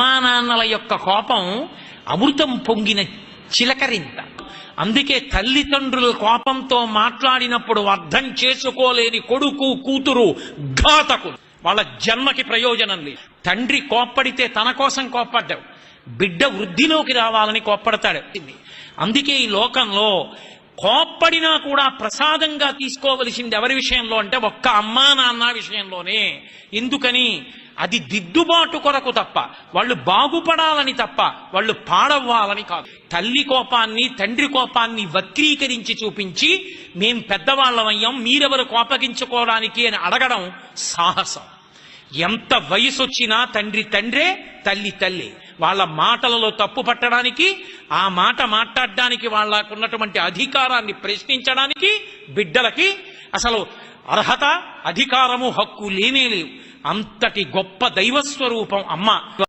నాన్నల యొక్క కోపం అమృతం పొంగిన చిలకరింత. అందుకే తల్లిదండ్రుల కోపంతో మాట్లాడినప్పుడు అర్థం చేసుకోలేని కొడుకు కూతురు ఘాతకులు, వాళ్ళ జన్మకి ప్రయోజనం లేదు. తండ్రి కోప్పడితే తన కోసం కోప్పడ్డావు, బిడ్డ వృద్ధిలోకి రావాలని కోప్పడతాడు. అందుకే ఈ లోకంలో కోప్పడినా కూడా ప్రసాదంగా తీసుకోవలసింది ఎవరి విషయంలో అంటే ఒక్క అమ్మా నాన్న విషయంలోనే. ఎందుకని? అది దిద్దుబాటు కొరకు తప్ప, వాళ్ళు బాగుపడాలని తప్ప, వాళ్ళు పాడవ్వాలని కాదు. తల్లి కోపాన్ని తండ్రి కోపాన్ని వక్రీకరించి చూపించి మేం పెద్దవాళ్ళమయ్యాం మీరెవరు కోపగించుకోవడానికి అని అడగడం సాహసం. ఎంత వయసు వచ్చినా తండ్రి తండ్రే, తల్లి తల్లి. వాళ్ళ మాటలలో తప్పు పట్టడానికి, ఆ మాట మాట్లాడడానికి, వాళ్ళకున్నటువంటి అధికారాన్ని ప్రశ్నించడానికి బిడ్డలకి అసలు అర్హత, అధికారము, హక్కు లేనే లేవు. అంతటి గొప్ప దైవస్వరూపం అమ్మ.